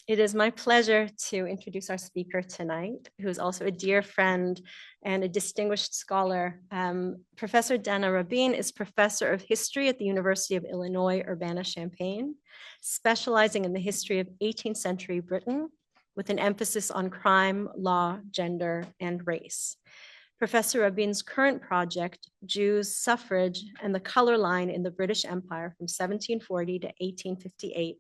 It is my pleasure to introduce our speaker tonight, who is also a dear friend and a distinguished scholar. Professor Dana Rabin is professor of history at the University of Illinois, Urbana-Champaign, specializing in the history of 18th century Britain, with an emphasis on crime, law, gender, and race. Professor Rabin's current project, Jews, Suffrage, and the Color Line in the British Empire from 1740 to 1858,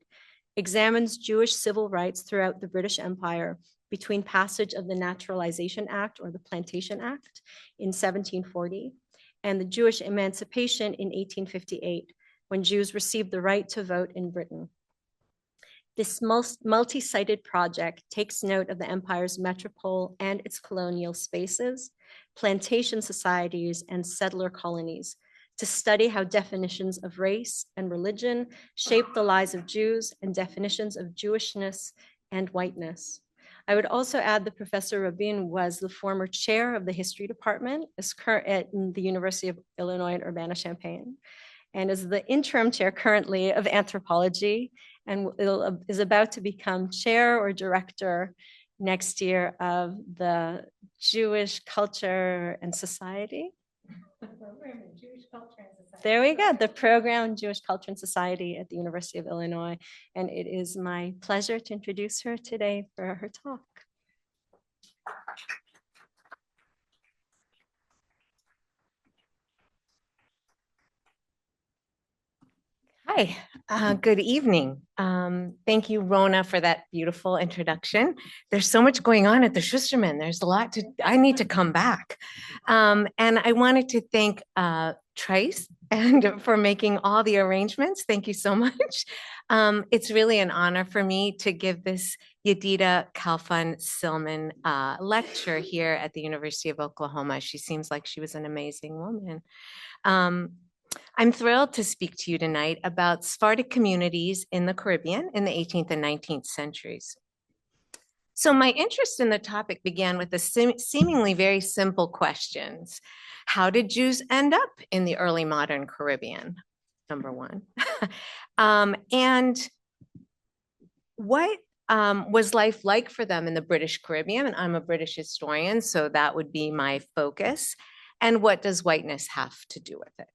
examines Jewish civil rights throughout the British Empire between passage of the Naturalization Act or the Plantation Act in 1740 and the Jewish emancipation in 1858, when Jews received the right to vote in Britain. This multi-sited project takes note of the empire's metropole and its colonial spaces, plantation societies, and settler colonies, to study how definitions of race and religion shape the lives of Jews and definitions of Jewishness and whiteness. I would also add that Professor Rabin was the former chair of the history department at the University of Illinois at Urbana-Champaign, and is the interim chair currently of anthropology, and is about to become chair or director next year of the Jewish Culture and Society. There we go, the program Jewish Culture and Society at the University of Illinois. And it is my pleasure to introduce her today for her talk. Hi, good evening. Thank you, Rona, for that beautiful introduction. There's so much going on at the Schusterman. There's a lot I need to come back. And I wanted to thank Trace and for making all the arrangements. Thank you so much. It's really an honor for me to give this Yedida Kalfon Stillman lecture here at the University of Oklahoma. She seems like she was an amazing woman. I'm thrilled to speak to you tonight about Sephardic communities in the Caribbean in the 18th and 19th centuries. So my interest in the topic began with the seemingly very simple questions. How did Jews end up in the early modern Caribbean? Number one. And what was life like for them in the British Caribbean? And I'm a British historian, so that would be my focus. And what does whiteness have to do with it?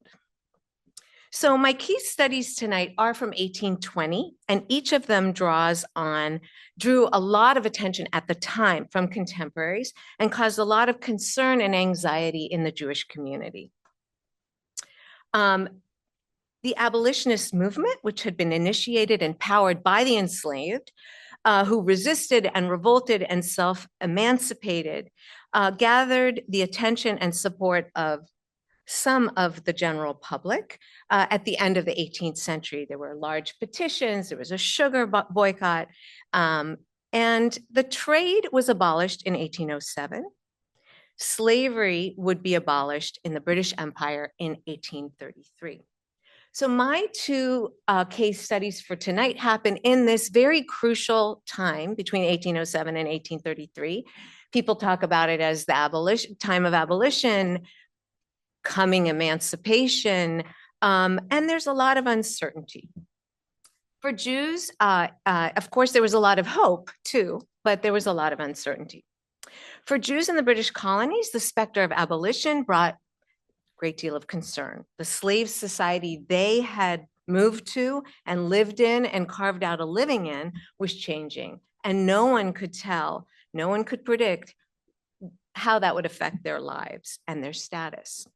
So my key studies tonight are from 1820, and each of them drew a lot of attention at the time from contemporaries and caused a lot of concern and anxiety in the Jewish community. The abolitionist movement, which had been initiated and powered by the enslaved, who resisted and revolted and self-emancipated, gathered the attention and support of some of the general public at the end of the 18th century. There were large petitions, there was a sugar boycott, and the trade was abolished in 1807. Slavery would be abolished in the British Empire in 1833. So my two case studies for tonight happen in this very crucial time between 1807 and 1833. People talk about it as the time of abolition, coming emancipation, and there's a lot of uncertainty. For Jews, of course, there was a lot of hope too, but there was a lot of uncertainty. For Jews in the British colonies, the specter of abolition brought a great deal of concern. The slave society they had moved to and lived in and carved out a living in was changing, and no one could tell, no one could predict how that would affect their lives and their status.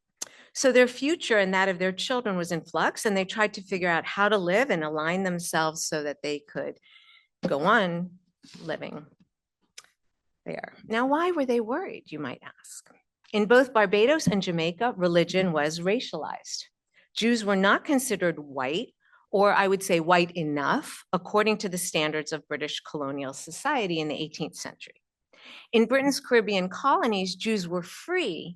So their future and that of their children was in flux, and they tried to figure out how to live and align themselves so that they could go on living there. Now, why were they worried, you might ask? In both Barbados and Jamaica, religion was racialized. Jews were not considered white, or I would say white enough, according to the standards of British colonial society in the 18th century. In Britain's Caribbean colonies, Jews were free,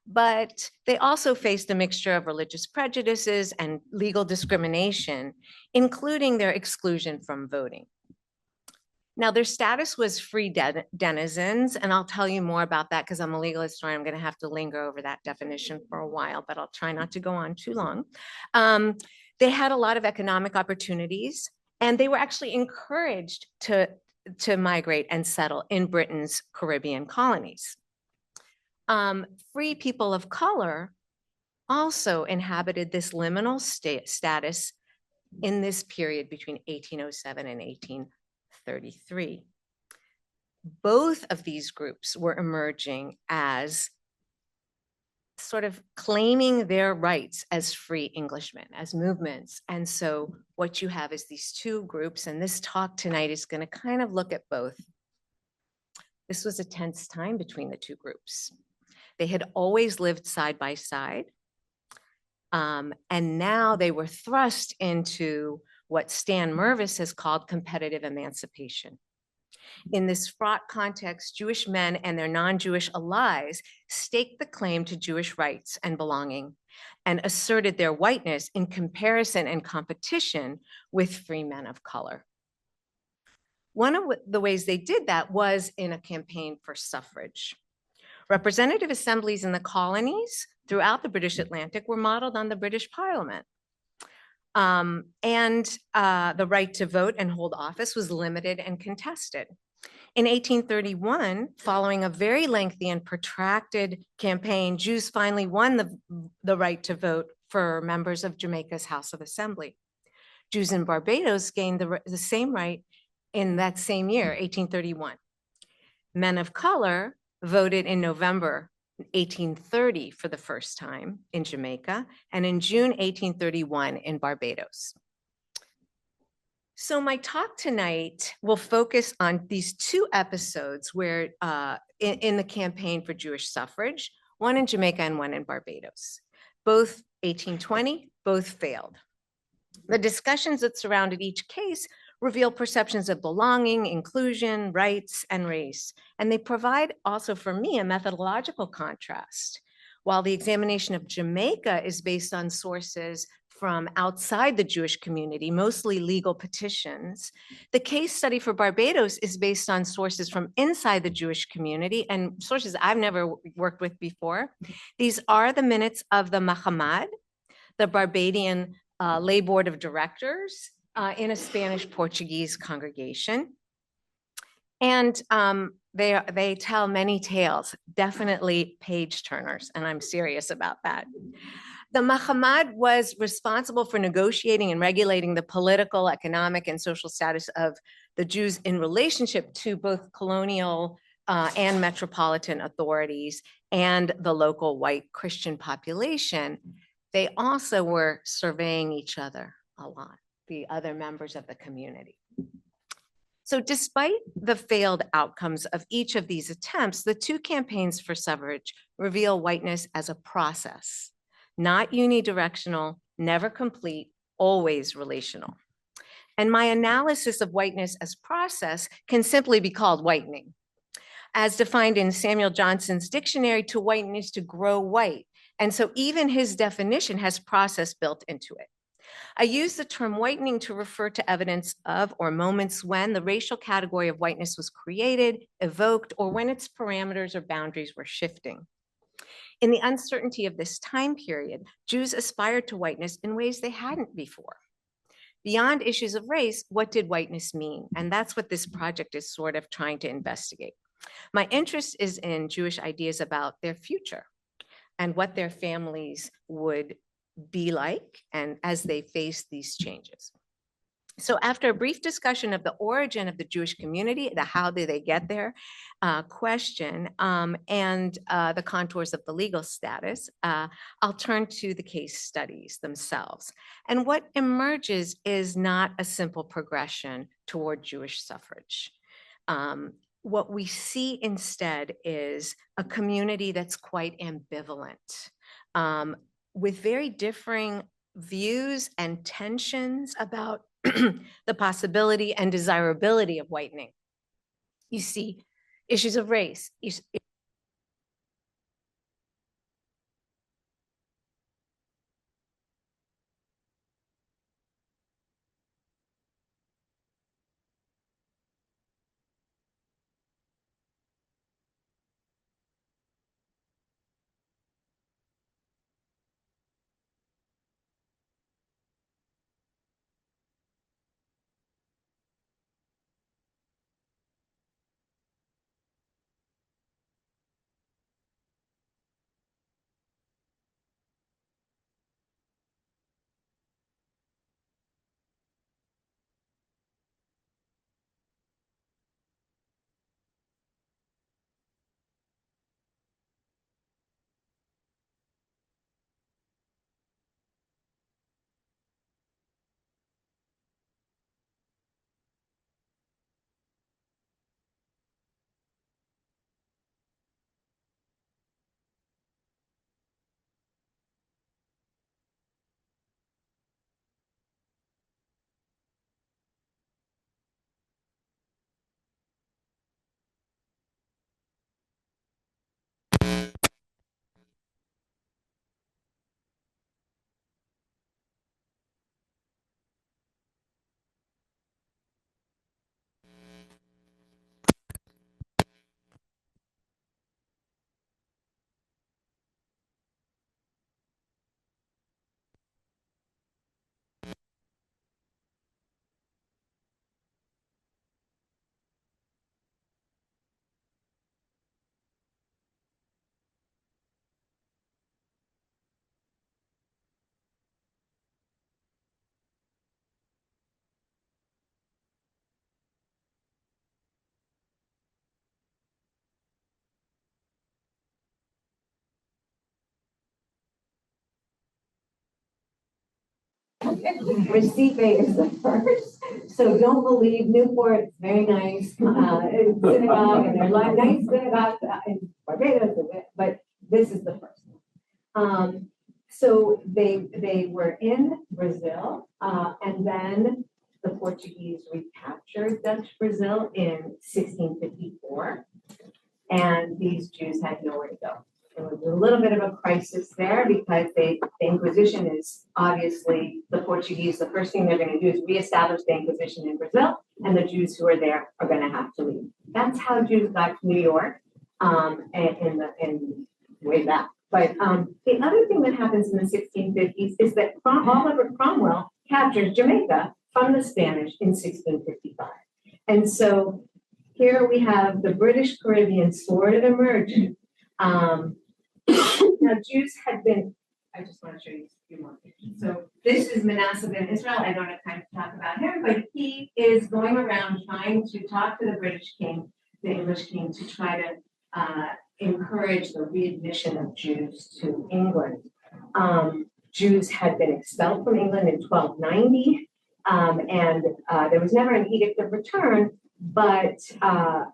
but they also faced a mixture of religious prejudices and legal discrimination, including their exclusion from voting. Now, their status was free denizens, and I'll tell you more about that because I'm a legal historian. I'm going to have to linger over that definition for a while, but I'll try not to go on too long. They had a lot of economic opportunities, and they were actually encouraged to to migrate and settle in Britain's Caribbean colonies. Free people of color also inhabited this liminal status in this period between 1807 and 1833. Both of these groups were emerging as sort of claiming their rights as free Englishmen, as movements. And so what you have is these two groups, and this talk tonight is going to kind of look at both. This was a tense time between the two groups. They had always lived side by side. And now they were thrust into what Stan Mervis has called competitive emancipation. In this fraught context, Jewish men and their non-Jewish allies staked the claim to Jewish rights and belonging and asserted their whiteness in comparison and competition with free men of color. One of the ways they did that was in a campaign for suffrage. Representative assemblies in the colonies throughout the British Atlantic were modeled on the British Parliament. The right to vote and hold office was limited and contested. In 1831, following a very lengthy and protracted campaign, Jews finally won the right to vote for members of Jamaica's House of Assembly. Jews in Barbados gained the same right in that same year, 1831. Men of color voted in November 1830 for the first time in Jamaica, and in June 1831 in Barbados. So my talk tonight will focus on these two episodes where in the campaign for Jewish suffrage, one in Jamaica and one in Barbados. Both 1820, both failed. The discussions that surrounded each case reveal perceptions of belonging, inclusion, rights, and race. And they provide also for me a methodological contrast. While the examination of Jamaica is based on sources from outside the Jewish community, mostly legal petitions, the case study for Barbados is based on sources from inside the Jewish community and sources I've never worked with before. These are the minutes of the Mahamad, the Barbadian lay board of directors in a Spanish-Portuguese congregation. And they tell many tales, definitely page turners, and I'm serious about that. The Mahamad was responsible for negotiating and regulating the political, economic, and social status of the Jews in relationship to both colonial and metropolitan authorities and the local white Christian population. They also were surveying each other a lot, the other members of the community. So despite the failed outcomes of each of these attempts, the two campaigns for suffrage reveal whiteness as a process, not unidirectional, never complete, always relational. And my analysis of whiteness as process can simply be called whitening. As defined in Samuel Johnson's dictionary, to whiten is to grow white. And so even his definition has process built into it. I use the term whitening to refer to evidence of or moments when the racial category of whiteness was created, evoked, or when its parameters or boundaries were shifting. In the uncertainty of this time period, Jews aspired to whiteness in ways they hadn't before. Beyond issues of race, what did whiteness mean? And that's what this project is sort of trying to investigate. My interest is in Jewish ideas about their future and what their families would be like and as they face these changes. So after a brief discussion of the origin of the Jewish community, the how did they get there question, and the contours of the legal status, I'll turn to the case studies themselves. And what emerges is not a simple progression toward Jewish suffrage. What we see instead is a community that's quite ambivalent, with very differing views and tensions about the possibility and desirability of whitening. You see issues of race. Recife is the first. So don't believe Newport, very nice synagogue, and there are nice synagogues in Barbados, but this is the first. So they were in Brazil, and then the Portuguese recaptured Dutch Brazil in 1654, and these Jews had nowhere to go. There was a little bit of a crisis there because the Inquisition is obviously the Portuguese. The first thing they're going to do is reestablish the Inquisition in Brazil, and the Jews who are there are going to have to leave. That's how Jews got to New York in way back. But the other thing that happens in the 1650s is that Oliver Cromwell captures Jamaica from the Spanish in 1655. And so here we have the British Caribbean sort of emerging. Now, Jews had been, I just want to show you a few more pictures. So this is Manasseh ben Israel. I don't have time to talk about him, but he is going around trying to talk to the British king, the English king, to try to encourage the readmission of Jews to England. Jews had been expelled from England in 1290, and there was never an edict of return, but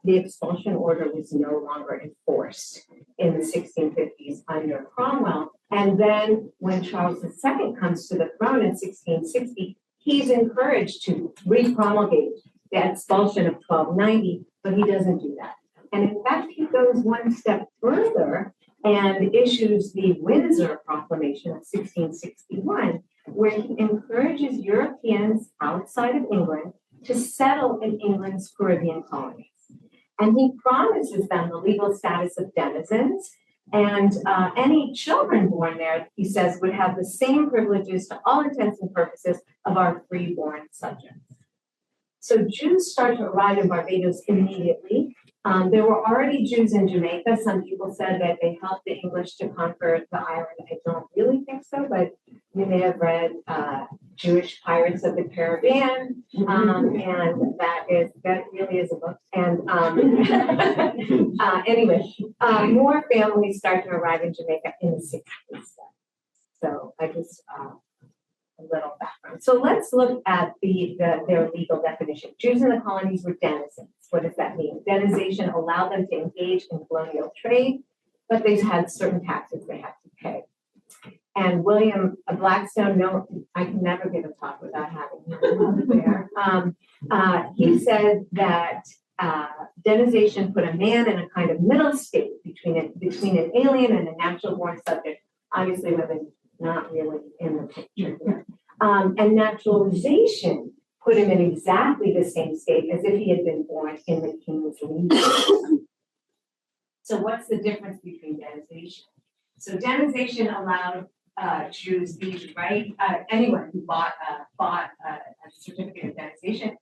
the expulsion order was no longer enforced in the 1650s under Cromwell. And then when Charles II comes to the throne in 1660, he's encouraged to re-promulgate the expulsion of 1290, but he doesn't do that. And in fact, he goes one step further and issues the Windsor Proclamation of 1661, where he encourages Europeans outside of England to settle in England's Caribbean colonies. And he promises them the legal status of denizens, and any children born there, he says, would have the same privileges to all intents and purposes of our freeborn subjects. So Jews start to arrive in Barbados immediately. There were already Jews in Jamaica. Some people said that they helped the English to conquer the island. I don't really think so, but you may have read Jewish Pirates of the Caribbean, and that really is a book. And anyway, more families start to arrive in Jamaica in the 60s. So I just a little background. So let's look at their legal definition. Jews in the colonies were denizens. What does that mean? Denization allowed them to engage in colonial trade, but they had certain taxes they had to pay. And William Blackstone, no, I can never give a talk without having him there. He said that denization put a man in a kind of middle state between an alien and a natural born subject. Obviously, women not really in the picture here. And naturalization put him in exactly the same state as if he had been born in the king's lineage. So what's the difference between denization? So denization allowed Jews the right, anyone who bought a certificate of denization,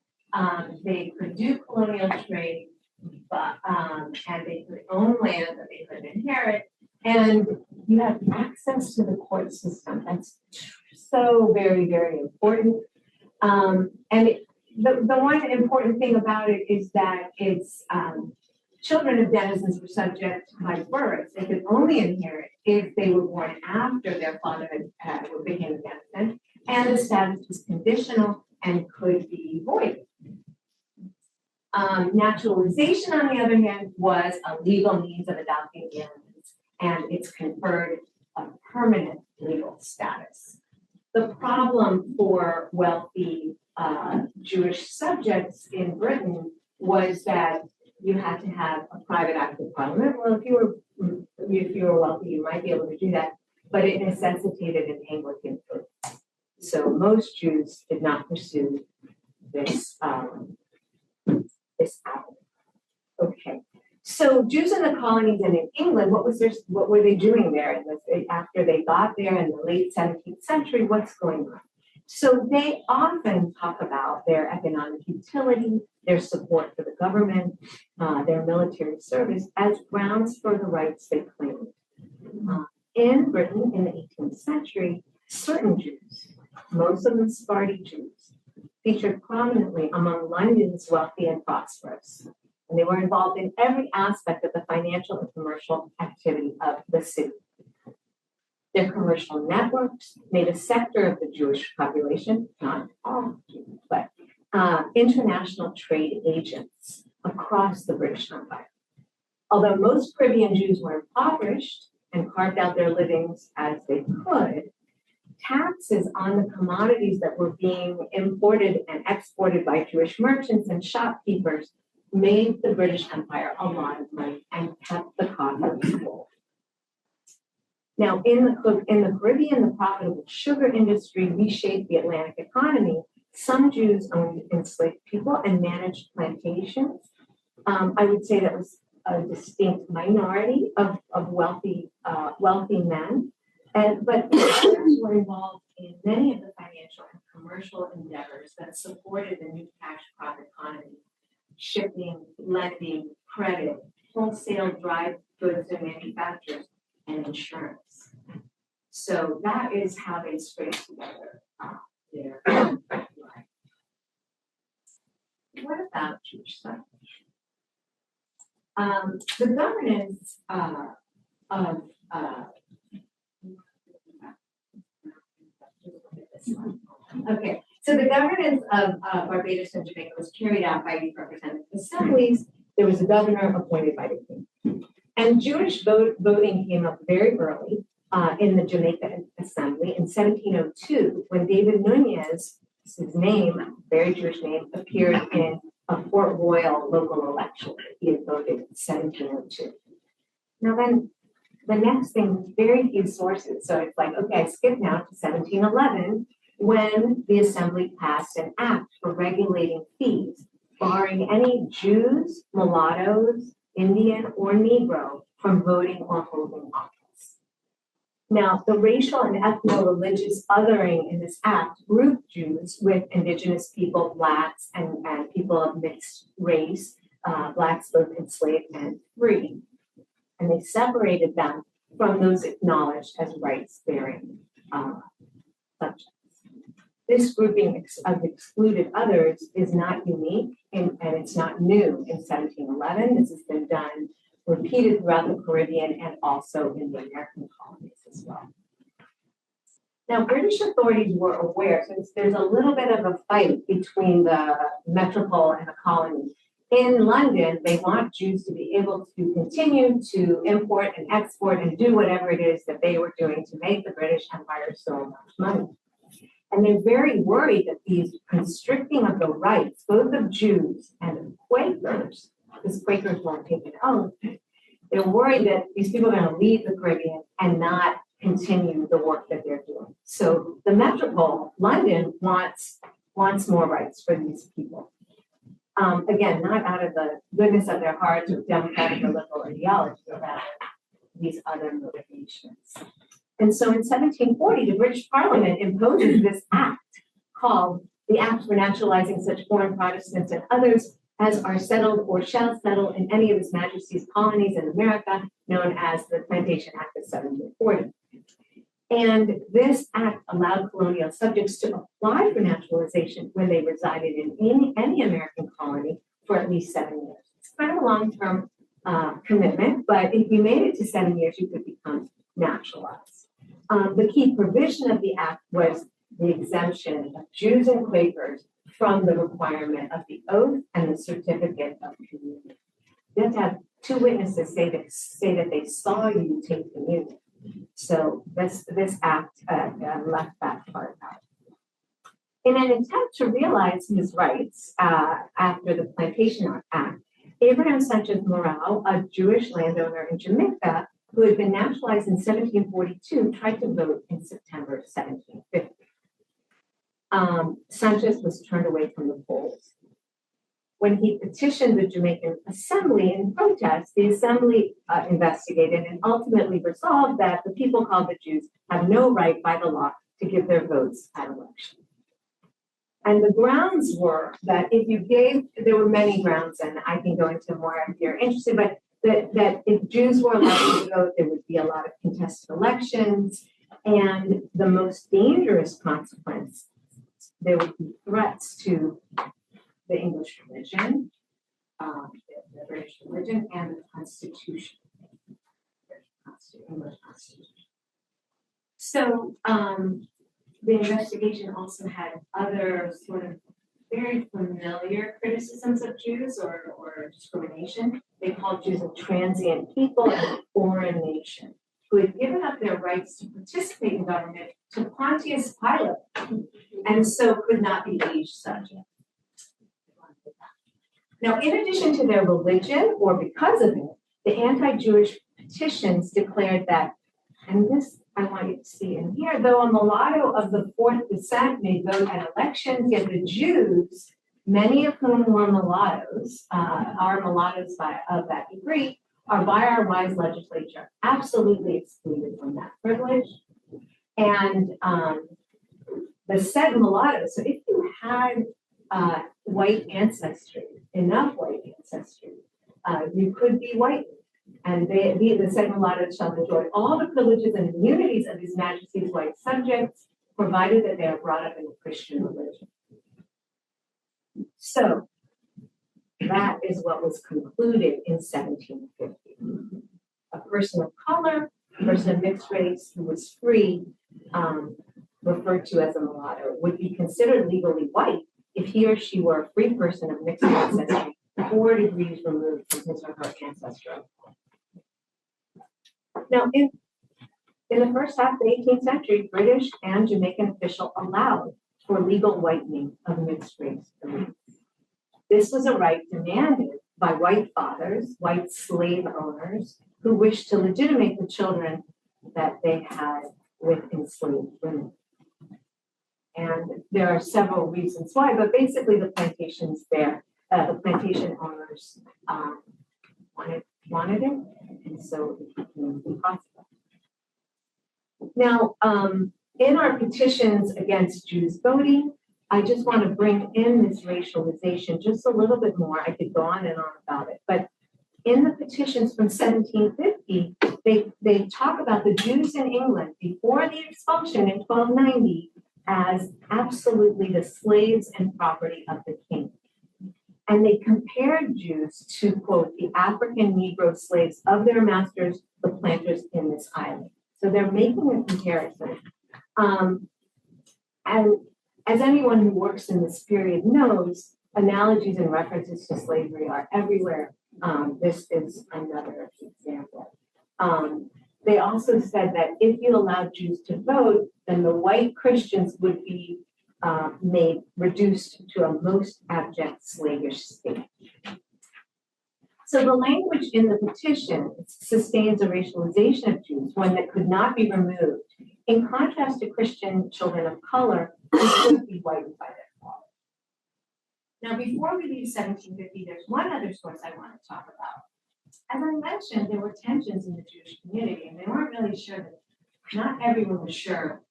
they could do colonial trade, but and they could own land that they could inherit, and you have access to the court system. That's so very, very important. And the one important thing about it is that it's children of denizens were subject by birth. They could only inherit if they were born after their father became a denizen, and the status was conditional and could be voided. Naturalization, on the other hand, was a legal means of adopting aliens, and it's conferred a permanent legal status. The problem for wealthy Jewish subjects in Britain was that you had to have a private act of parliament. Well, if you were wealthy, you might be able to do that, but it necessitated an Anglican oath. So most Jews did not pursue this this avenue. Okay. So Jews in the colonies and in England, what were they doing there after they got there in the late 17th century? What's going on? So they often talk about their economic utility, their support for the government, their military service as grounds for the rights they claimed. In Britain in the 18th century, certain Jews, most of them Sephardi Jews, featured prominently among London's wealthy and prosperous. And they were involved in every aspect of the financial and commercial activity of the city. Their commercial networks made a sector of the Jewish population, not all Jews, but international trade agents across the British Empire. Although most Caribbean Jews were impoverished and carved out their livings as they could, taxes on the commodities that were being imported and exported by Jewish merchants and shopkeepers made the British Empire a lot of money and kept the coffers full. Now, in the Caribbean, the profitable sugar industry reshaped the Atlantic economy. Some Jews owned enslaved people and managed plantations. I would say that was a distinct minority of wealthy men, but others were involved in many of the financial and commercial endeavors that supported the new cash crop economy: shipping, lending, credit, wholesale dry goods and manufacturers, and insurance. So that is how they scraped together their life. What about Jewish suffrage? The governance okay, so the governance of Barbados and Jamaica was carried out by these representative assemblies. There was a governor appointed by the king. And Jewish voting came up very early in the Jamaica Assembly in 1702, when David Nunez, his name, very Jewish name, appeared in a Port Royal local election. He had voted in 1702. Now then, the next thing, very few sources. So it's like, okay, I skip now to 1711, when the Assembly passed an act for regulating fees, barring any Jews, mulattoes, Indian, or Negro from voting or holding office. Now, the racial and ethno-religious othering in this act grouped Jews with indigenous people, Blacks, and people of mixed race, Blacks both enslaved and free. And they separated them from those acknowledged as rights-bearing subjects. This grouping of excluded others is not unique, and it's not new in 1711. This has been done, repeated throughout the Caribbean and also in the American colonies as well. Now, British authorities were aware, since there's a little bit of a fight between the metropole and the colony. In London, they want Jews to be able to continue to import and export and do whatever it is that they were doing to make the British Empire so much money. And they're very worried that these constricting of the rights, both of Jews and of Quakers, because Quakers won't take an oath, they're worried that these people are going to leave the Caribbean and not continue the work that they're doing. So the metropole, London, wants more rights for these people. Again, not out of the goodness of their hearts or democratic or liberal ideology, but rather these other motivations. And so in 1740, the British Parliament imposes this act called the Act for Naturalizing Such Foreign Protestants and Others as are settled or shall settle in any of His Majesty's colonies in America, known as the Plantation Act of 1740. And this act allowed colonial subjects to apply for naturalization when they resided in any American colony for at least 7 years. It's kind of a long-term commitment, but if you made it to 7 years, you could become naturalized. The key provision of the act was the exemption of Jews and Quakers from the requirement of the oath and the certificate of communion. You have to have two witnesses say that they saw you take communion. So this act left that part out. In an attempt to realize his rights after the Plantation Act, Abraham Sanchez Morao, a Jewish landowner in Jamaica who had been naturalized in 1742, tried to vote in September 1750. Sanchez was turned away from the polls. When he petitioned the Jamaican Assembly in protest, the Assembly investigated and ultimately resolved that the people called the Jews have no right by the law to give their votes at elections. And the grounds were that if you gave, there were many grounds, and I can go into more if you're interested, but that if Jews were allowed to vote, there would be a lot of contested elections, and the most dangerous consequence, there would be threats to the English religion, the British religion, and the Constitution, English Constitution. So the investigation also had other sort of very familiar criticisms of Jews or discrimination. They called Jews a transient people and a foreign nation who had given up their rights to participate in government to Pontius Pilate, and so could not be liege subject. Now, in addition to their religion, or because of it, the anti-Jewish petitions declared that, and this I want you to see in here, though a mulatto of the fourth descent may vote at elections, yet the Jews, many of whom were mulattoes, are mulattoes of that degree, are by our wise legislature absolutely excluded from that privilege. And the said mulattoes, so if you had white ancestry, enough white ancestry, you could be white. And the said mulattoes shall enjoy all the privileges and immunities of His Majesty's white subjects, provided that they are brought up in the Christian religion. So that is what was concluded in 1750. A person of color, a person of mixed race who was free, referred to as a mulatto, would be considered legally white if he or she were a free person of mixed ancestry 4 degrees removed from his or her ancestry. Now, in the first half of the 18th century, British and Jamaican officials allowed for legal whitening of mixed race elites. This was a right demanded by white fathers, white slave owners, who wished to legitimate the children that they had with enslaved women. And there are several reasons why, but basically the plantations there, the plantation owners wanted it, and so it became possible. Now, in our petitions against Jews voting, I just want to bring in this racialization just a little bit more. I could go on and on about it, but in the petitions from 1750, they talk about the Jews in England before the expulsion in 1290 as absolutely the slaves and property of the king. And they compared Jews to, quote, the African Negro slaves of their masters, the planters in this island. So they're making a comparison. And as anyone who works in this period knows, analogies and references to slavery are everywhere. This is another example. They also said that if you allowed Jews to vote, then the white Christians would be reduced to a most abject slavish state. So the language in the petition sustains a racialization of Jews, one that could not be removed, in contrast to Christian children of color who could be whitened by their father. Now, before we leave 1750, there's one other source I want to talk about. As I mentioned, there were tensions in the Jewish community, and they weren't really sure that not everyone was sure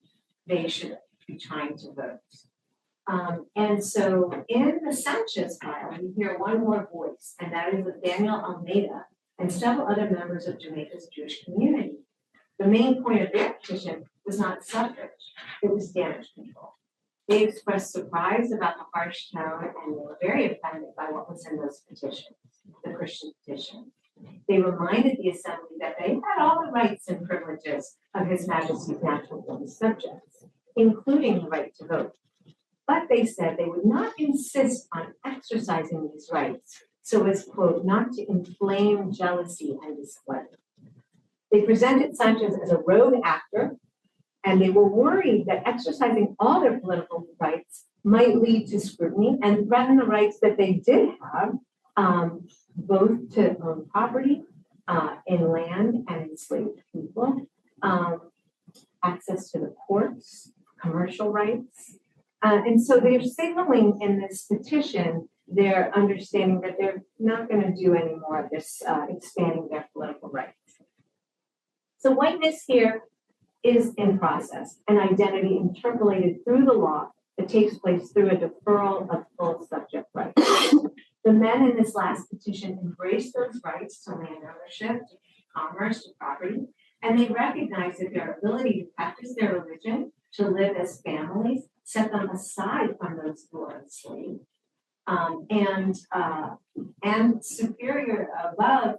they should be trying to vote. And so in the Sanchez file, we hear one more voice, and that is of Daniel Almeida and several other members of Jamaica's Jewish community. The main point of their petition was not suffrage, it was damage control. They expressed surprise about the harsh tone, and they were very offended by what was in those petitions, the Christian petition. They reminded the assembly that they had all the rights and privileges of His Majesty's natural born subjects, including the right to vote. But they said they would not insist on exercising these rights so as, quote, not to inflame jealousy and displeasure. They presented Sanchez as a rogue actor, and they were worried that exercising all their political rights might lead to scrutiny and threaten the rights that they did have, both to own property in land and enslaved people, access to the courts, commercial rights. And so they're signaling in this petition their understanding that they're not going to do any more of this expanding their political rights. So whiteness here is in process, an identity interpolated through the law that takes place through a deferral of full subject rights. The men in this last petition embraced those rights to land ownership, to commerce, to property, and they recognized that their ability to practice their religion, to live as families, set them aside from those who are enslaved. And superior above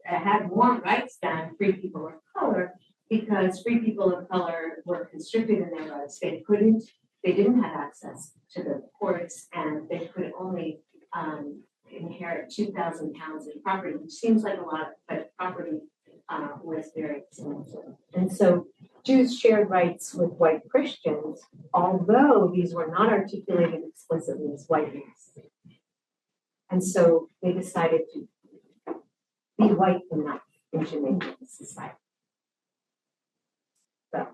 had more rights than free people of color because free people of color were constricted in their rights. They didn't have access to the courts, and they could only inherit 2,000 pounds of property, which seems like a lot, but property was very expensive. And so Jews shared rights with white Christians, although these were not articulated explicitly as whiteness. And so they decided to be white enough in Jamaican society. So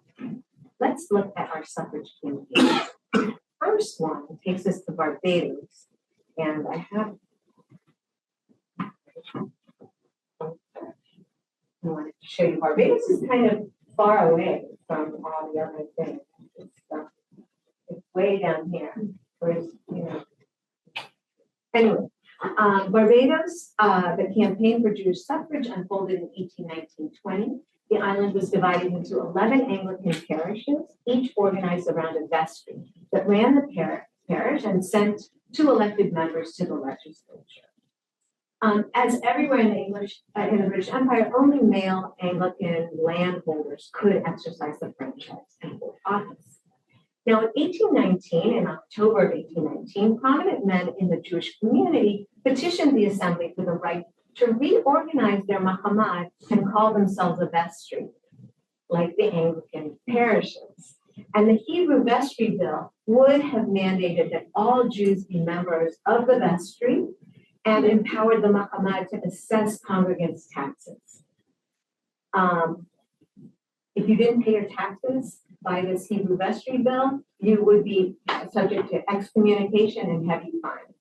let's look at our suffrage campaigns. The first one takes us to Barbados, and I wanted to show you Barbados is kind of far away from all the other things. It's way down here. Whereas, Anyway, Barbados, the campaign for Jewish suffrage unfolded in 1819-20. The island was divided into 11 Anglican parishes, each organized around a vestry that ran the parish and sent 2 elected members to the legislature. As everywhere in the British Empire, only male Anglican landholders could exercise the franchise and hold office. Now, in 1819, in October of 1819, prominent men in the Jewish community petitioned the assembly for the right to reorganize their mahamad and call themselves a vestry, like the Anglican parishes. And the Hebrew vestry bill would have mandated that all Jews be members of the vestry and empowered the mahamad to assess congregants' taxes. If you didn't pay your taxes by this Hebrew vestry bill, you would be subject to excommunication and heavy fines.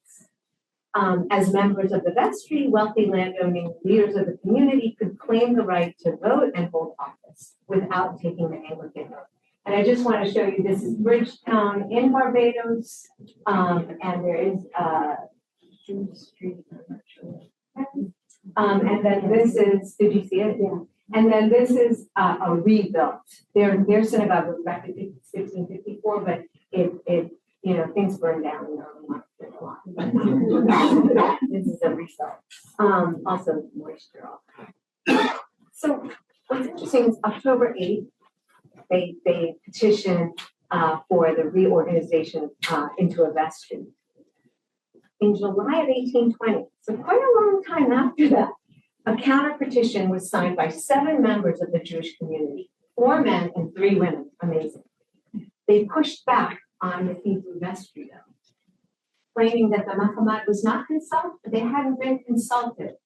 As members of the vestry, wealthy landowning leaders of the community could claim the right to vote and hold office without taking the Anglican oath. And I just want to show you, this is Bridgetown in Barbados, and there is Street, I'm not sure. And then this is, did you see it? Yeah. And then this is a rebuilt. Their synagogue was back in 1654, but it things burned down in the early months. This is a rebuilt. Also moisture. So what's interesting is October 8th, they petitioned for the reorganization into a vestry. In July of 1820, so quite a long time after that, a counter petition was signed by 7 members of the Jewish community, 4 men and 3 women. Amazing. They pushed back on the Hebrew vestry bill, claiming that the Mahamad was not consulted. They hadn't been consulted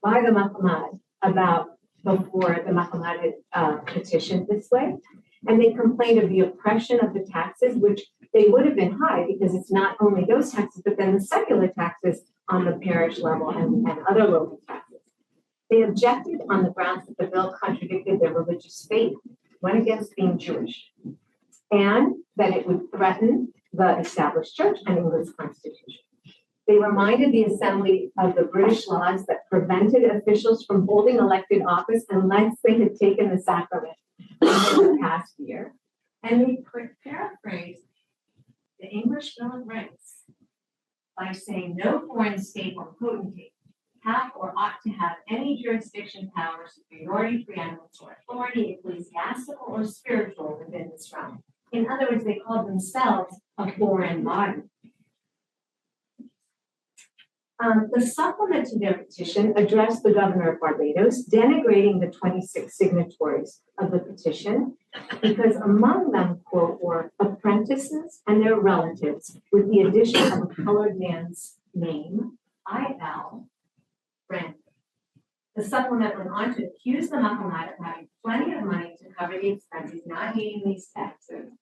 by the Mahamad about before the Mahamad had petitioned this way. And they complained of the oppression of the taxes, which they would have been high because it's not only those taxes, but then the secular taxes on the parish level and other local taxes. They objected on the grounds that the bill contradicted their religious faith, went against being Jewish, and that it would threaten the established church and England's constitution. They reminded the assembly of the British laws that prevented officials from holding elected office unless they had taken the sacrament in the past year. And they paraphrased the English Bill of Rights by saying no foreign state or potentate have or ought to have any jurisdiction, power, superiority, preeminence, or authority, ecclesiastical or spiritual within this realm. In other words, they called themselves a foreign body. The supplement to their petition addressed the governor of Barbados, denigrating the 26 signatories of the petition because among them, quote, were apprentices and their relatives, with the addition of a colored man's name, I.L. Brandon. The supplement went on to accuse the Mahamad of having plenty of money to cover the expenses, not needing these taxes,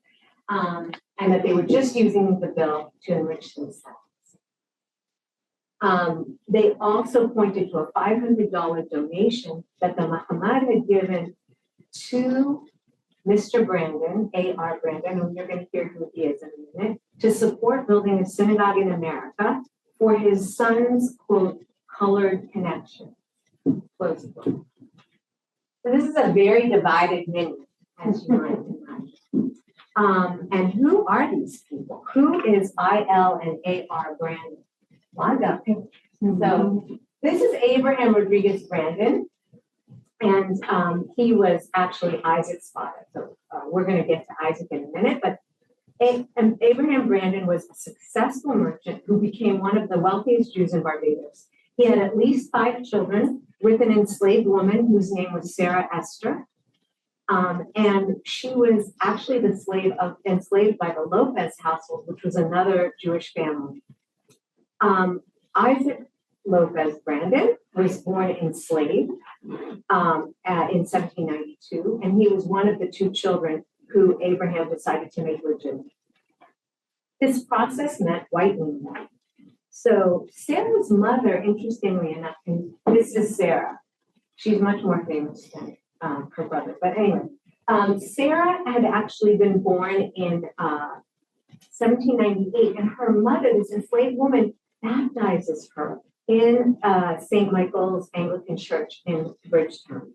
and that they were just using the bill to enrich themselves. They also pointed to a $500 donation that the Mahamad had given to Mr. Brandon, A.R. Brandon, and you're going to hear who he is in a minute, to support building a synagogue in America for his son's, quote, colored connection, close quote. So this is a very divided mini, as you might imagine. And who are these people? Who is I.L. and A.R. Brandon? So this is Abraham Rodriguez Brandon. And he was actually Isaac's father. So we're going to get to Isaac in a minute, but Abraham Brandon was a successful merchant who became one of the wealthiest Jews in Barbados. He had at least 5 children with an enslaved woman whose name was Sarah Esther. And she was actually enslaved by the Lopez household, which was another Jewish family. Isaac Lopez Brandon was born enslaved in 1792, and he was one of the 2 children who Abraham decided to make legitimate. This process meant whitening them. So Sarah's mother, interestingly enough, and this is Sarah. She's much more famous than her brother. But anyway, Sarah had actually been born in 1798, and her mother, this enslaved woman, baptizes her in St. Michael's Anglican Church in Bridgetown.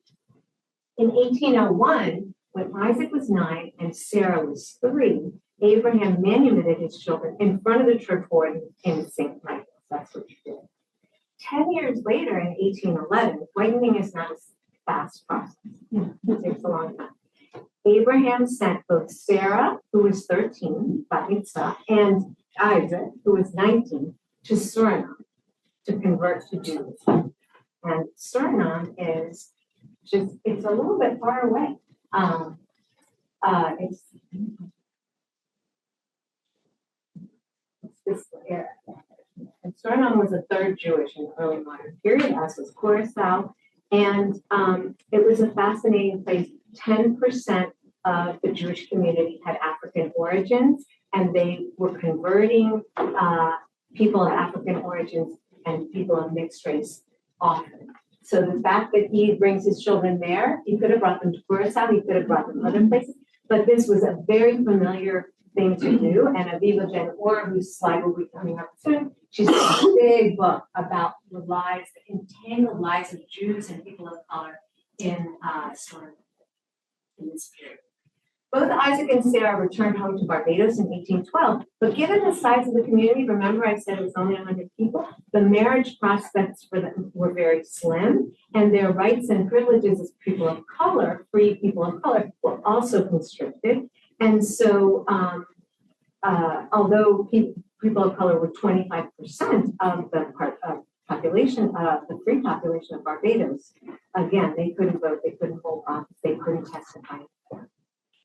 In 1801, when Isaac was 9 and Sarah was 3, Abraham manumitted his children in front of the church board in St. Michael's. That's what he did. 10 years later, in 1811, whitening is not a fast process. It takes a long time. Abraham sent both Sarah, who was 13, bat mitzvah, and Isaac, who was 19, to Suriname to convert to Judaism. And Suriname is it's a little bit far away. It's this area. And Suriname was a third Jewish in the early modern period, as was Curacao. And it was a fascinating place. 10% of the Jewish community had African origins, and they were converting people of African origins and people of mixed race often. So the fact that he brings his children there, he could have brought them to Curacao, he could have brought them other places, but this was a very familiar thing to do. And Aviva Jen Orr, whose slide will be coming up soon, she's got a big book about the lives, the entangled lives of Jews and people of color in this period. Both Isaac and Sarah returned home to Barbados in 1812, but given the size of the community, remember I said it was only 100 people, the marriage prospects for them were very slim, and their rights and privileges as people of color, free people of color, were also constricted. And so, although people of color were 25% of the population, the free population of Barbados, again, they couldn't vote, they couldn't hold office, they couldn't testify in court.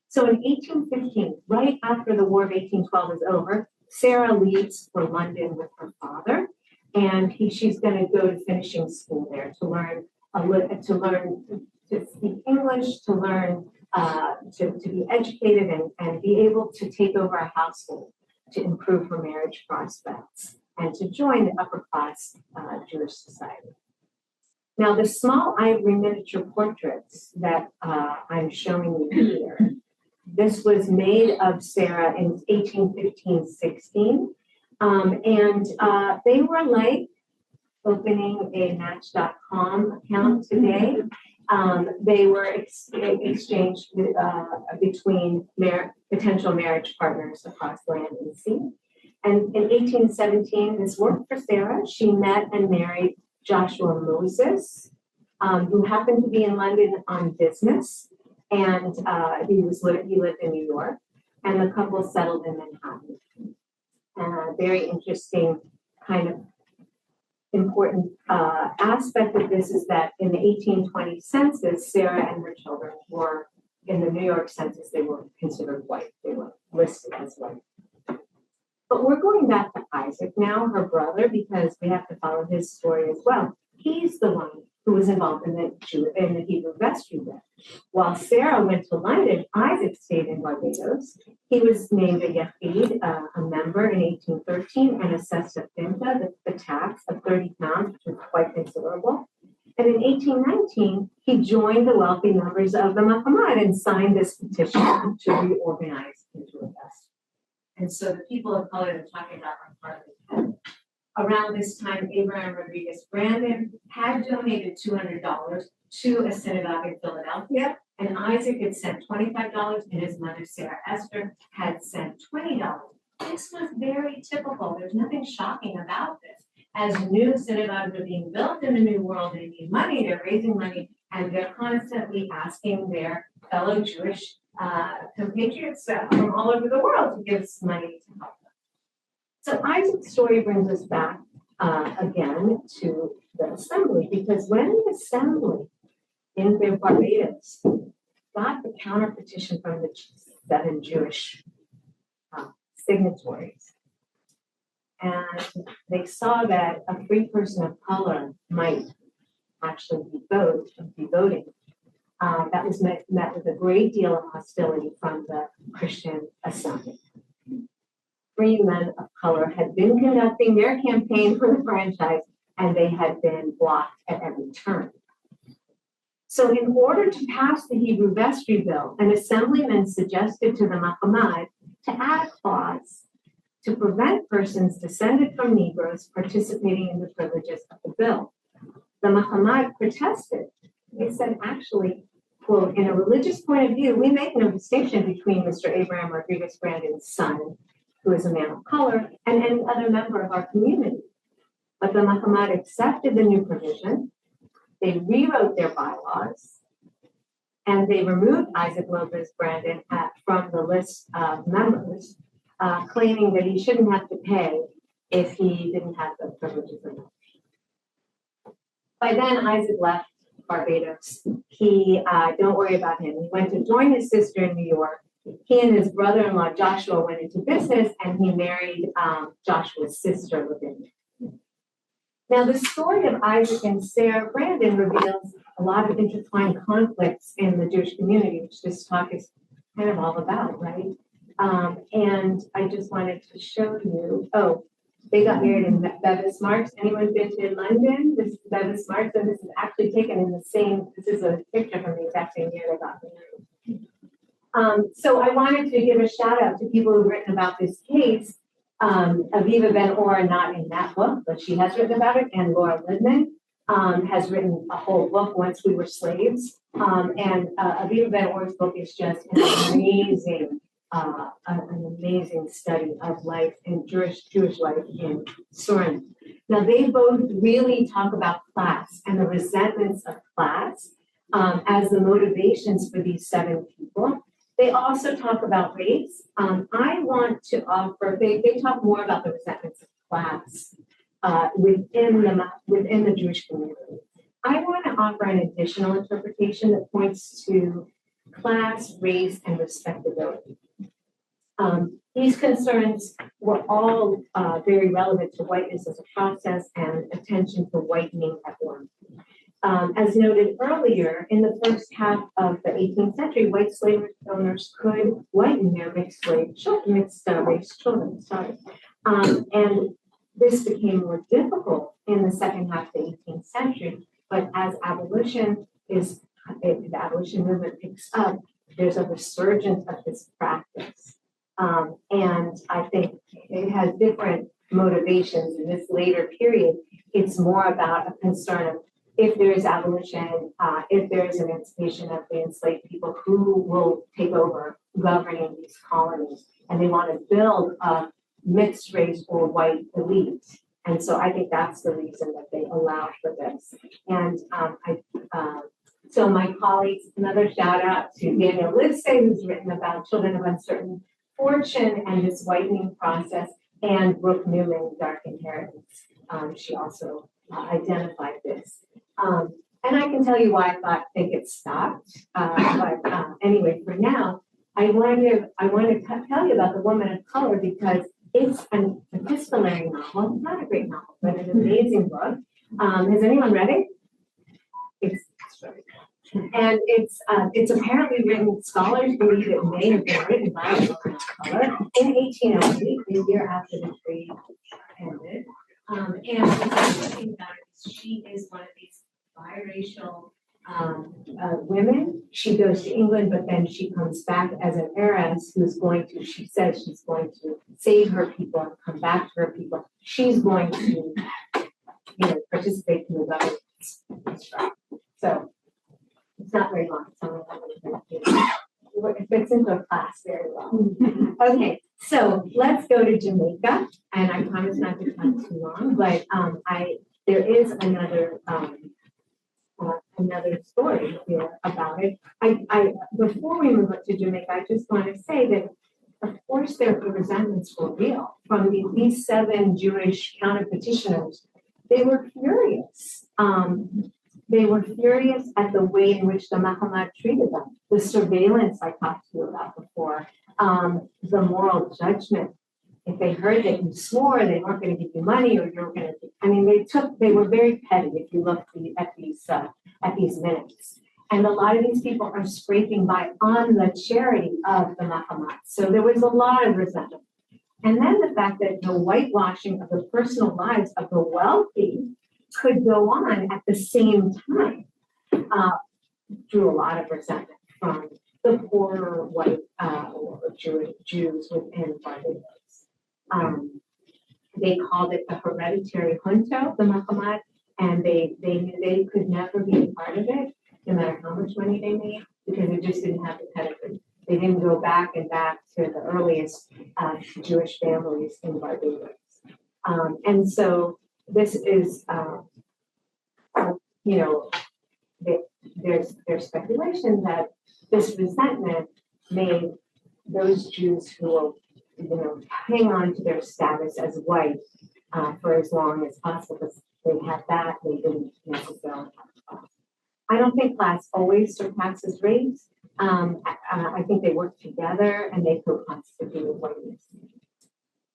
So in 1815, right after the War of 1812 is over, Sarah leaves for London with her father, and she's going to go to finishing school there to learn to speak English, to learn to be educated and be able to take over a household to improve her marriage prospects and to join the upper class Jewish society. Now, the small ivory miniature portraits that I'm showing you here, this was made of Sarah in 1815-16, and they were like opening a Match.com account today. They were exchanged between potential marriage partners across land and sea. And in 1817, this worked for Sarah. She met and married Joshua Moses, who happened to be in London on business, and he lived in New York, and the couple settled in Manhattan. Very interesting kind of important aspect of this is that in the 1820 census, Sarah and her children were, in the New York census, they were considered white. They were listed as white. But we're going back to Isaac now, her brother, because we have to follow his story as well. He's the one who was involved in the Hebrew rescue there. While Sarah went to London, Isaac stayed in Barbados. He was named a Yedida, a member in 1813, and assessed a finta, the tax of 30 pounds, which was quite considerable. And in 1819, he joined the wealthy members of the Mahamad and signed this petition to reorganize into a vest. And so the people of color they're talking about are part of it. Around this time, Abraham Rodriguez Brandon had donated $200 to a synagogue in Philadelphia, and Isaac had sent $25, and his mother, Sarah Esther, had sent $20. This was very typical. There's nothing shocking about this. As new synagogues are being built in the New World, they need money, they're raising money, and they're constantly asking their fellow Jewish compatriots from all over the world to give us money to help them. So Isaac's story brings us back again to the assembly, because when the assembly in Barbados got the counter petition from the 7 Jewish signatories, and they saw that a free person of color might actually be voting, that was met with a great deal of hostility from the Christian assembly. Free men of color had been conducting their campaign for the franchise, and they had been blocked at every turn. So in order to pass the Hebrew vestry bill, an assemblyman suggested to the Mahamad to add a clause to prevent persons descended from Negroes participating in the privileges of the bill. The Mahamad protested. They said, actually, quote, in a religious point of view, we make no distinction between Mr. Abraham Rodriguez Brandon's son, who is a man of color, and any other member of our community. But the Mahamad accepted the new provision. They rewrote their bylaws, and they removed Isaac Lopez Brandon from the list of members, claiming that he shouldn't have to pay if he didn't have the privileges of membership. By then, Isaac left Barbados. Don't worry about him. He went to join his sister in New York. He and his brother-in-law Joshua went into business, and he married Joshua's sister, Rabin. Now, the story of Isaac and Sarah Brandon reveals a lot of intertwined conflicts in the Jewish community, which this talk is kind of all about, right? And I just wanted to show you, they got married in Bevis Marks. Anyone been to London? This is Bevis Marks, and this is actually taken in the same, this is a picture from the exact same year they got married. So I wanted to give a shout out to people who've written about this case. Aviva Ben-Or, not in that book, but she has written about it, and Laura Lidman has written a whole book, Once We Were Slaves. And Aviva Ben-Or's book is just an amazing study of life in Jewish life in Suriname. Now, they both really talk about class and the resentments of class as the motivations for these 7 people. They also talk about race. I want to offer, they talk more about the resentments of class within the Jewish community. I want to offer an additional interpretation that points to class, race, and respectability. These concerns were all very relevant to whiteness as a process and attention to whitening at work. As noted earlier, in the first half of the 18th century, white slave owners could whiten their mixed race children. And this became more difficult in the second half of the 18th century. But as the abolition movement picks up, there's a resurgence of this practice. And I think it has different motivations in this later period. It's more about a concern of if there is abolition, if there is emancipation of the enslaved people, who will take over governing these colonies. And they want to build a mixed race or white elite. And so I think that's the reason that they allowed for this. And so my colleagues, another shout out to Daniel Livesay, who's written about children of uncertain fortune and this whitening process, and Brooke Newman, Dark Inheritance. She also identified this. And I can tell you why I think it stopped. But anyway, for now, I want to tell you about The Woman of Color, because it's an epistolary novel. It's not a great novel, but an amazing book. Has anyone read it? It's really good. And it's apparently written, scholars believe it may have been written by a woman of color in 1808, the year after the treaty ended. And what's interesting about it is she is one of these biracial women. She goes to England, but then she comes back as an heiress who's going to, she says she's going to save her people and come back to her people. She's going to, participate in the government. So it's not very long. It's only it fits into a class very well. Okay, so let's go to Jamaica, and I promise not to talk too long, but there is another another story here about it. Before we move up to Jamaica, I just want to say that, of course, the resentments were real from these 7 Jewish counter petitioners. They were furious. They were furious at the way in which the Mahamat treated them, the surveillance I talked to you about before, the moral judgment. If they heard that you swore, they weren't going to give you money, or you were going to. I mean, they were very petty. If you look at these minutes, and a lot of these people are scraping by on the charity of the Mahamat. So there was a lot of resentment. And then the fact that the whitewashing of the personal lives of the wealthy could go on at the same time drew a lot of resentment from the poorer white or Jews within Barbados. They called it the hereditary junto, the Mahamat, and they knew they could never be a part of it, no matter how much money they made, because it just didn't have the pedigree. They didn't go back to the earliest Jewish families in Barbados. And so this is, there's speculation that this resentment made those Jews who will, hang on to their status as white for as long as possible, because they had that, they didn't necessarily have class. I don't think class always surpasses race. I think they work together and they co-constitute whiteness.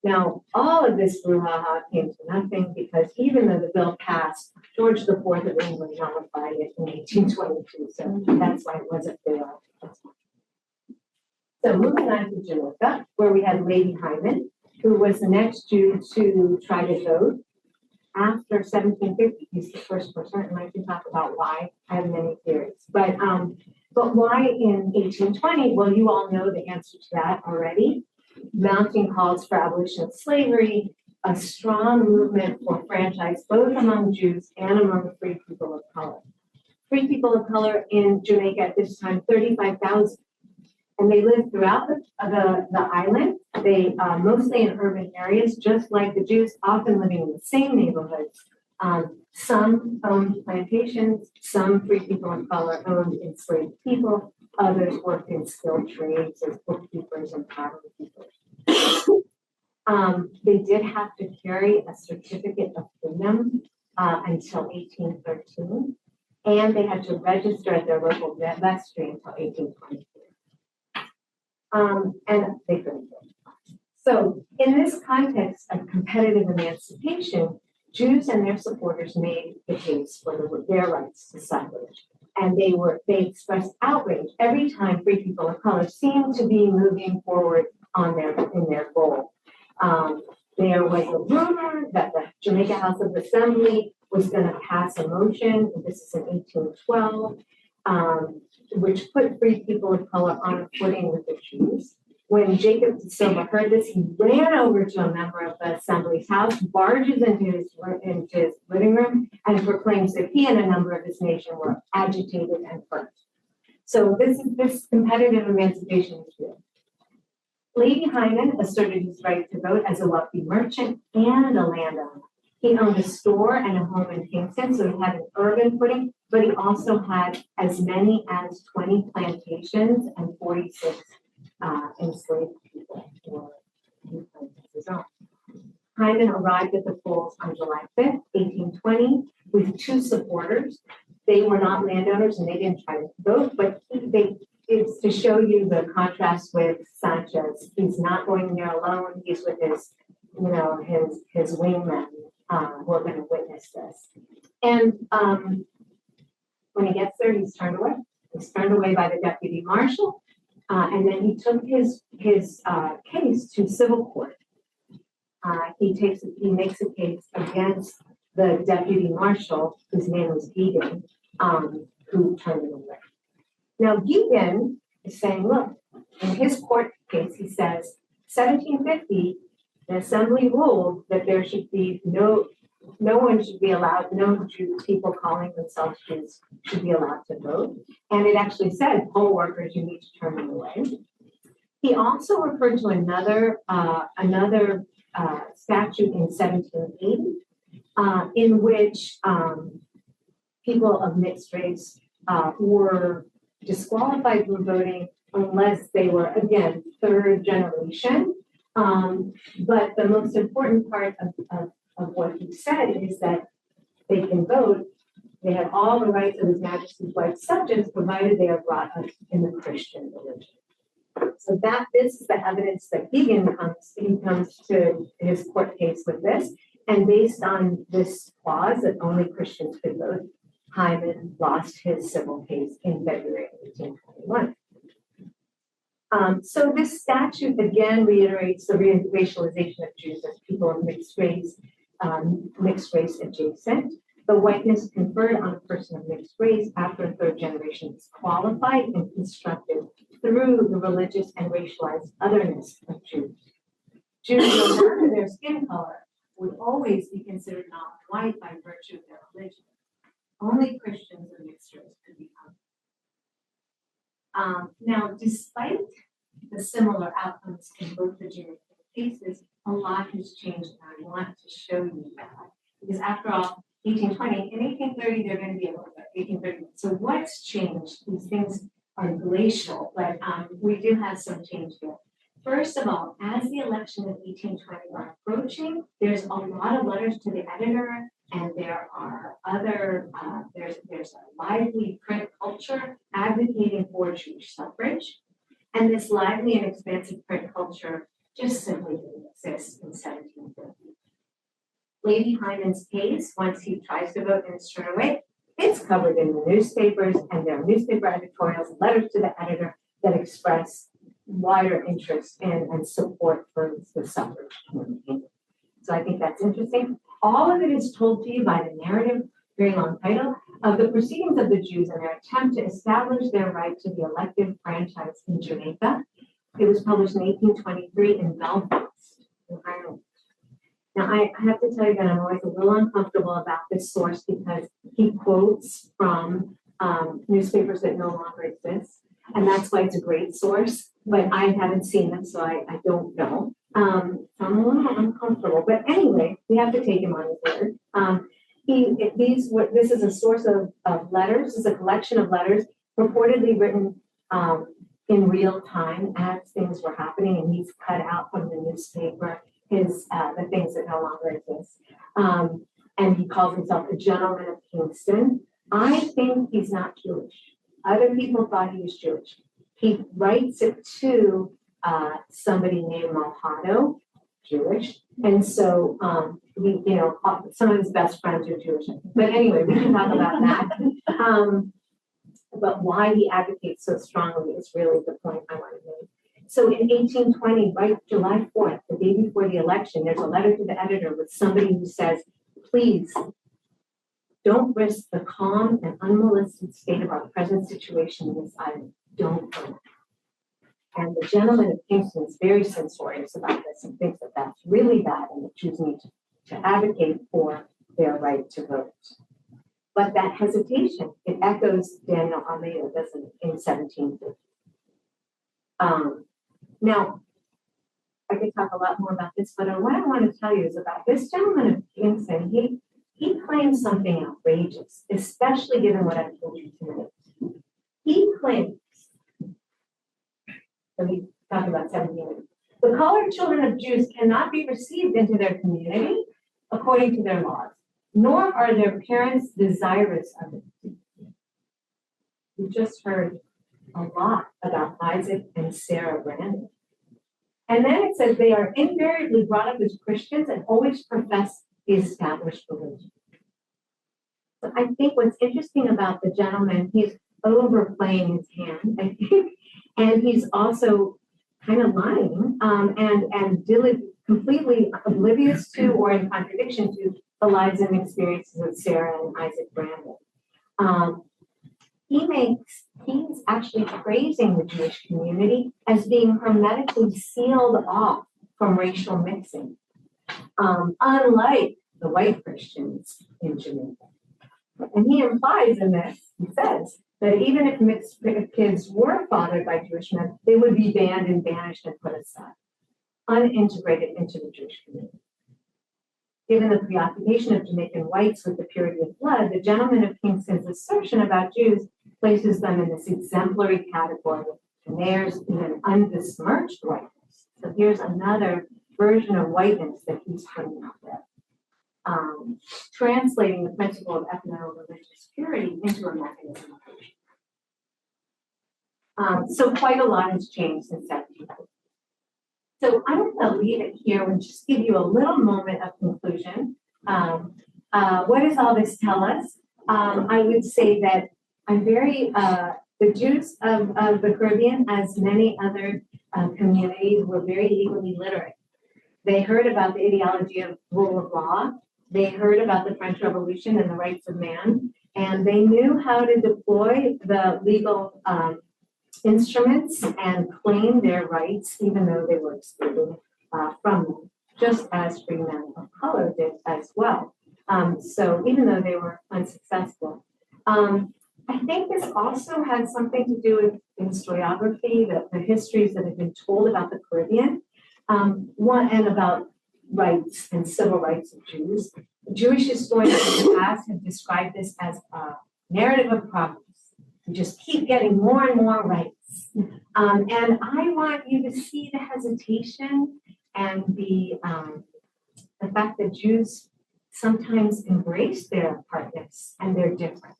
Now, all of this brouhaha came to nothing because even though the bill passed, George IV of England nullified it in 1822. So that's why it wasn't there. So moving on to Jamaica, where we had Lady Hyman, who was the next Jew to try to vote. After 1750, he's the first person, and I can talk about why. I have many theories. But why in 1820? Well, you all know the answer to that already. Mounting calls for abolition of slavery, a strong movement for franchise, both among Jews and among free people of color. Free people of color in Jamaica at this time, 35,000. And they lived throughout the island. They mostly in urban areas, just like the Jews, often living in the same neighborhoods. Some owned plantations, some free people of color owned enslaved people, others worked in skilled trades as bookkeepers and pottery keepers. They did have to carry a certificate of freedom until 1813, and they had to register at their local vestry until 1823. And they couldn't vote. So in this context of competitive emancipation, Jews and their supporters made the case for their rights to suffrage. And they expressed outrage every time free people of color seemed to be moving forward in their goal. There was a rumor that the Jamaica House of Assembly was going to pass a motion, this is in 1812, which put free people of color on a footing with the Jews. When Jacob de Silva heard this, he ran over to a member of the Assembly's house, barges into his living room, and proclaims that he and a number of his nation were agitated and burnt. So this competitive emancipation is real. Lady Hyman asserted his right to vote as a wealthy merchant and a landowner. He owned a store and a home in Kingston, so he had an urban footing, but he also had as many as 20 plantations and 46 enslaved people who were his own. Hyman arrived at the polls on July 5th, 1820, with 2 supporters. They were not landowners and they didn't try to vote, but it's to show you the contrast with Sanchez. He's not going there alone. He's with his wingmen who are going to witness this. And when he gets there, he's turned away. He's turned away by the deputy marshal. And then he took his case to civil court. He makes a case against the deputy marshal, whose name was Gigan, who turned him away. Now, Gigan is saying, look, in his court case, he says, 1750, the assembly ruled that there should be no one should be allowed, no Jew, people calling themselves Jews should be allowed to vote. And it actually said, poll workers, you need to turn them away. He also referred to another statute in 1780, in which people of mixed race were disqualified from voting unless they were, again, third generation. But the most important part of what he said is that they can vote. They have all the rights of His Majesty's white subjects, provided they are brought up in the Christian religion. So this is the evidence that he comes to his court case with this. And based on this clause that only Christians could vote, Hyman lost his civil case in February 1821. So this statute again reiterates the racialization of Jews as people of mixed race adjacent. The whiteness conferred on a person of mixed race after a third generation is qualified and constructed through the religious and racialized otherness of Jews. Jews, no matter their skin color, would always be considered non-white by virtue of their religion. Only Christians of mixed race could become. Now, despite the similar outcomes in both the Jamaican cases, a lot has changed, and I want to show you that. Because after all, 1820 and 1830, they're going to be a little bit 1830. So what's changed? These things are glacial, but we do have some change here. First of all, as the election of 1820 are approaching, there's a lot of letters to the editor, and there are other, there's a lively print culture advocating for Jewish suffrage. And this lively and expansive print culture just simply didn't exist in 1750. Lady Hyman's case, once he tries to vote in a certain way, it's covered in the newspapers, and there are newspaper editorials, letters to the editor that express wider interest and support for the suffrage community. So I think that's interesting. All of it is told to you by the narrative, very long title, of the proceedings of the Jews and their attempt to establish their right to the elective franchise in Jamaica. It was published in 1823 in Belfast, in Ireland. Now, I have to tell you that I'm always a little uncomfortable about this source because he quotes from newspapers that no longer exist, and that's why it's a great source, but I haven't seen them, so I don't know. So I'm a little uncomfortable, but anyway, we have to take him on his word. This is a source of letters. This is a collection of letters purportedly written in real time as things were happening, and he's cut out from the newspaper the things that no longer exist. And he calls himself a gentleman of Kingston. I think he's not Jewish. Other people thought he was Jewish. He writes it to somebody named Malhado, Jewish. And so, some of his best friends are Jewish. But anyway, we can talk about that. But why he advocates so strongly is really the point I want to make. So in 1820, right, July 4th, the day before the election, there's a letter to the editor with somebody who says, please don't risk the calm and unmolested state of our present situation in this island. Don't vote. And the gentleman of Kingston is very censorious about this and thinks that that's really bad and the Jews need to advocate for their right to vote. But that hesitation, it echoes Daniel Almeida, doesn't it, in 1750. Now, I could talk a lot more about this, but what I want to tell you is about this gentleman of Kingston. He claims something outrageous, especially given what I've told you tonight. He claims, so he's talking about 17, the colored children of Jews cannot be received into their community according to their laws, nor are their parents desirous of it. We just heard a lot about Isaac and Sarah Brandon. And then it says they are invariably brought up as Christians and always profess the established religion. So I think what's interesting about the gentleman, he's overplaying his hand, I think, and he's also kind of lying and completely oblivious to or in contradiction to the lives and experiences of Sarah and Isaac Brandon. He's actually praising the Jewish community as being hermetically sealed off from racial mixing, unlike the white Christians in Jamaica. And he implies in this, he says, that even if mixed kids were fathered by Jewish men, they would be banned and banished and put aside, unintegrated into the Jewish community. Given the preoccupation of Jamaican whites with the purity of blood, the gentleman of Kingston's assertion about Jews places them in this exemplary category, and there's even unbesmirched whiteness. So here's another version of whiteness that he's coming up with. Translating the principle of ecumenical religious purity into a mechanism of religion. So quite a lot has changed since 1700. So I'm going to leave it here and just give you a little moment of conclusion. What does all this tell us? I would say that I'm very, the Jews of the Caribbean, as many other communities, were very legally literate. They heard about the ideology of rule of law. They heard about the French Revolution and the rights of man, and they knew how to deploy the legal instruments and claim their rights, even though they were excluded from them, just as free men of color did as well. So even though they were unsuccessful. I think this also had something to do with historiography, the histories that have been told about the Caribbean, and about rights and civil rights of Jews. Jewish historians in the past have described this as a narrative of progress. We just keep getting more and more rights. And I want you to see the hesitation and the fact that Jews sometimes embrace their apartness and their difference.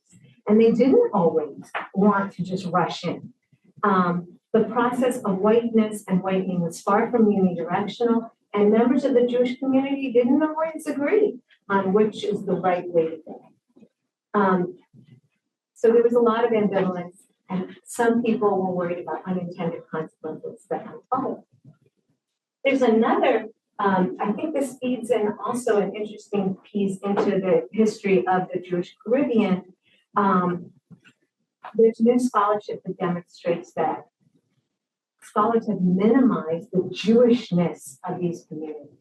And they didn't always want to just rush in. The process of whiteness and whitening was far from unidirectional, and members of the Jewish community didn't always agree on which is the right way to go. So there was a lot of ambivalence, and some people were worried about unintended consequences that might follow. There's another, I think this feeds in also an interesting piece into the history of the Jewish Caribbean. There's new scholarship that demonstrates that scholars have minimized the Jewishness of these communities.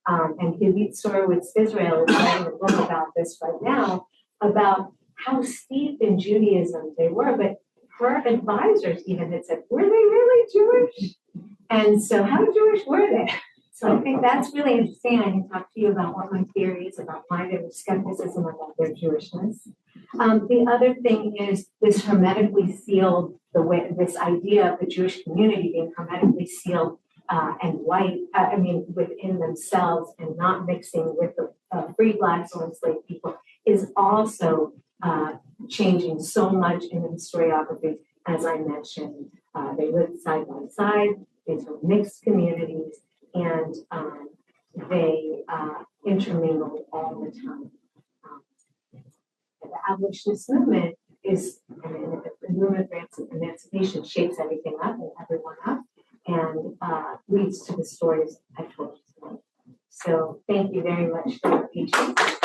And Hivit Sorowitz Israel is writing a book about this right now, about how steeped in Judaism they were, but her advisors even had said, were they really Jewish? And so how Jewish were they? So I think that's really interesting. I can talk to you about what my theory is about why there was skepticism about their Jewishness. The other thing is this hermetically sealed, this idea of the Jewish community being hermetically sealed and white, within themselves and not mixing with the free blacks or enslaved people is also changing so much in the historiography. As I mentioned, they lived side by side, these were mixed communities, and they intermingled all the time. The abolitionist movement is, the movement for emancipation shapes everything up and everyone up, and leads to the stories I told you tonight. So thank you very much for your patience.